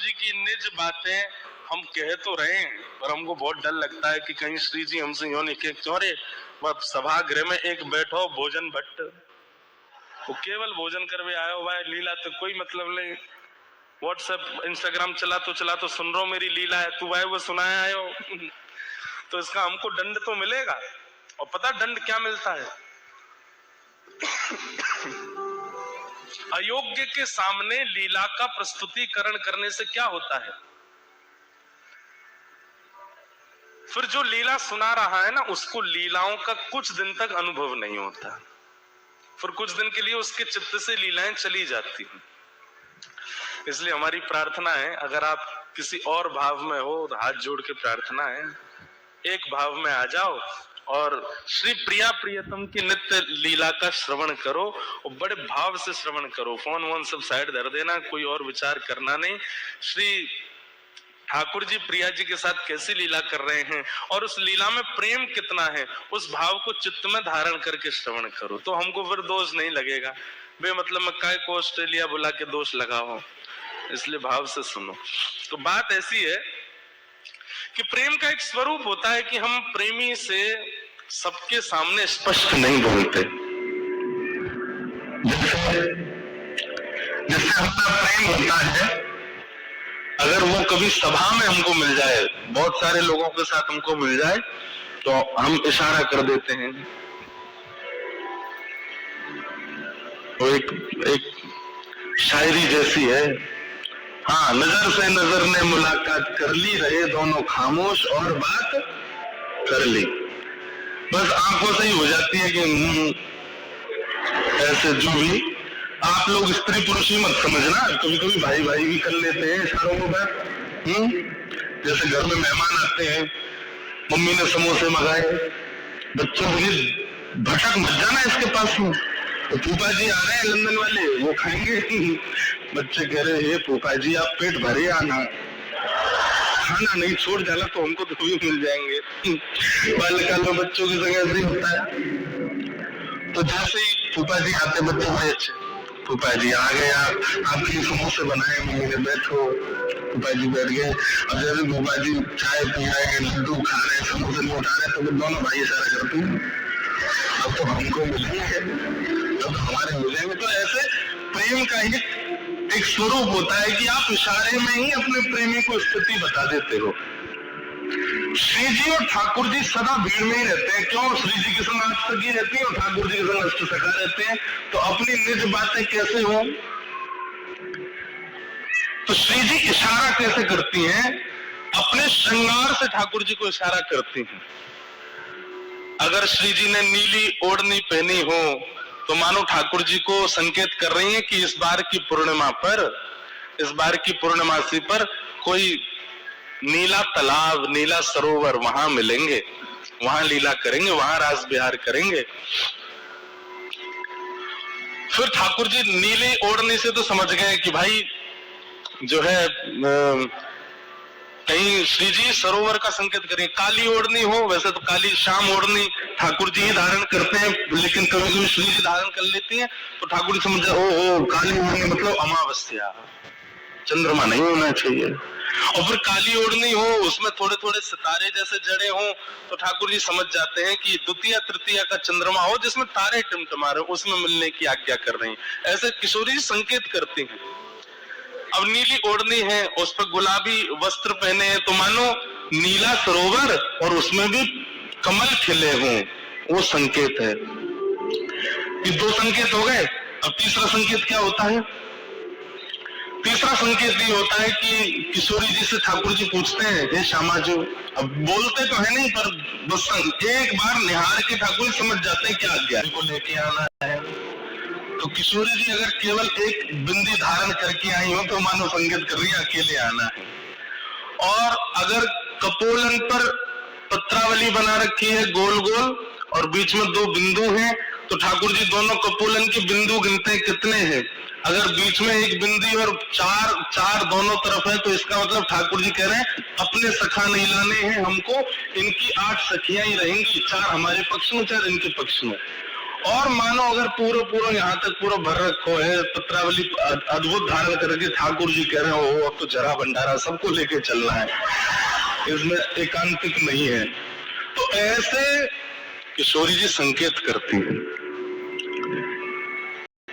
जी की निज बातें हम कह तो रहे हैं, पर हमको बहुत डर लगता है कि कहीं श्री जी हमसे यूं नहीं कहे, क्यों रे वह सभागृह में एक बैठो भोजन भट्ट, वो केवल भोजन करवे आयो भाई, लीला तो कोई मतलब नहीं। व्हाट्सएप इंस्टाग्राम चला तो सुन रहा हूं मेरी लीला है, तू भाई वो सुनाया आयो तो इसका हमको दंड तो मिलेगा। और पता दंड क्या मिलता है? अयोग्य के सामने लीला का प्रस्तुतिकरण करने से क्या होता है? फिर जो लीला सुना रहा है ना, उसको लीलाओं का कुछ दिन तक अनुभव नहीं होता, फिर कुछ दिन के लिए उसके चित्त से लीलाएं चली जाती हैं। इसलिए हमारी प्रार्थना है, अगर आप किसी और भाव में हो, हाथ जोड़ के प्रार्थना है, एक भाव में आ जाओ और श्री प्रिया प्रियतम की नित्य लीला का श्रवण करो, और बड़े भाव से श्रवण करो। फोन वोन सब साइड धर देना, कोई और विचार करना नहीं। श्री ठाकुर जी प्रिया जी के साथ कैसी लीला कर रहे हैं और उस लीला में प्रेम कितना है, उस भाव को चित्त में धारण करके श्रवण करो, तो हमको फिर दोष नहीं लगेगा। बेमतलब में काय को ऑस्ट्रेलिया बुला के दोष लगाओ, इसलिए भाव से सुनो। तो बात ऐसी है कि प्रेम का एक स्वरूप होता है कि हम प्रेमी से सबके सामने स्पष्ट नहीं बोलते। जिससे हमारा प्रेम होता है, अगर वो कभी सभा में हमको मिल जाए, बहुत सारे लोगों के साथ हमको मिल जाए, तो हम इशारा कर देते हैं। वो एक शायरी जैसी है, हाँ, नजर से नजर ने मुलाकात कर ली, रहे दोनों खामोश और बात कर ली। बस आंखों से ही हो जाती है कि ऐसे जो भी आप लोग स्त्री पुरुष ही मत समझना, कभी कभी भाई भाई भी कर लेते हैं इशारों को बात। जैसे घर में मेहमान आते हैं, मम्मी ने समोसे मंगाए, बच्चों की भटक मत जाना इसके पास में, तो फूफा जी आ रहे हैं लंदन वाले, वो खाएंगे। बच्चे कह रहे हैं फूफा जी आप पेट भरे आना, खाना नहीं छोड़ जाना तो हमको तो भी मिल जाएंगे। बाल्यकाल में बच्चों की जगह ऐसे ही होता है। तो जैसे ही फूफा जी आते, बच्चे बड़े अच्छे, फूफा जी आ गए, आपके समोसे बनाए मम्मी ने, बैठो। फूफा जी बैठ गए, अब जैसे फूफा जी चाय पी रहे हैं, लड्डू खा रहे हैं, समोसे नहीं उठा रहे, तो दोनों भाई इशारा करते हैं अब तो हमको मिलेंगे, अब हमारे मिलेंगे। तो ऐसे प्रेम का ही एक स्वरूप होता है कि आप इशारे में ही अपने प्रेमी को स्थिति बता देते हो। श्री जी और ठाकुर जी सदा भीड़ में ही रहते हैं। क्यों? श्री जी के संग अष्टसखी रहती है और ठाकुर जी के संग अष्टसखा रहते हैं, तो अपनी निज बातें कैसे हो? तो श्री जी इशारा कैसे करती हैं? अपने श्रृंगार से ठाकुर जी को इशारा करती हैं। अगर श्री जी ने नीली ओढ़नी पहनी हो तो मानो ठाकुर जी को संकेत कर रही हैं कि इस बार की पूर्णिमा पर, इस बार की पूर्णमासी पर कोई नीला तालाब, नीला सरोवर, वहां मिलेंगे, वहां लीला करेंगे, वहां रास विहार करेंगे। फिर ठाकुर जी नीली ओढ़नी से तो समझ गए कि भाई जो है कहीं श्री जी सरोवर का संकेत करें। काली ओढ़नी हो, वैसे तो काली शाम ओढ़नी ठाकुर जी ही धारण करते हैं, लेकिन कभी कभी श्री जी धारण कर लेती हैं, तो ठाकुर जी समझ जाए ओ काली ओढ़नी मतलब अमावस्या, चंद्रमा नहीं होना चाहिए। और फिर काली ओढ़नी हो, उसमें थोड़े थोड़े सितारे जैसे जड़े हों, तो ठाकुर जी समझ जाते हैं कि द्वितीय तृतीय का चंद्रमा हो जिसमें तारे टिमटिमा रहे, उसमें मिलने की आज्ञा कर रही हैं। ऐसे किशोरी जी संकेत करती हैं। अब नीली ओढ़नी है, उस पर गुलाबी वस्त्र पहने हैं, तो मानो नीला सरोवर और उसमें भी कमल खिले हों, वो संकेत है। ये दो संकेत हो गए। अब तीसरा संकेत क्या होता है? तीसरा संकेत ये होता है कि किशोरी जी से ठाकुर जी पूछते हैं, हे श्यामा जो, अब बोलते तो है नहीं पर बस एक बार निहार के ठाकुर समझ जाते हैं क्या आज्ञा को लेके आना है। तो किशोरी जी अगर केवल एक बिंदी धारण करके आई हो तो मानो संकेत कर रही है अकेले आना है। और अगर कपोलन पर पत्रावली बना रखी है गोल गोल और बीच में दो बिंदु हैं, तो ठाकुर जी दोनों कपोलन के बिंदु गिनते हैं कितने हैं। अगर बीच में एक बिंदी और चार दोनों तरफ है, तो इसका मतलब ठाकुर जी कह रहे हैं अपने सखा नहीं लाने हैं हमको, इनकी 8 सखियां ही रहेंगी, 4 हमारे पक्ष में 4 इनके पक्ष में। और मानो अगर पूरा यहाँ तक पूरा भर रखो है, पत्रावली अद्भुत धारण करके ठाकुर जी कह रहे हो अब तो जरा भंडारा सबको लेके चलना है, इसमें एकांतिक नहीं है। तो ऐसे किशोरी जी संकेत करती है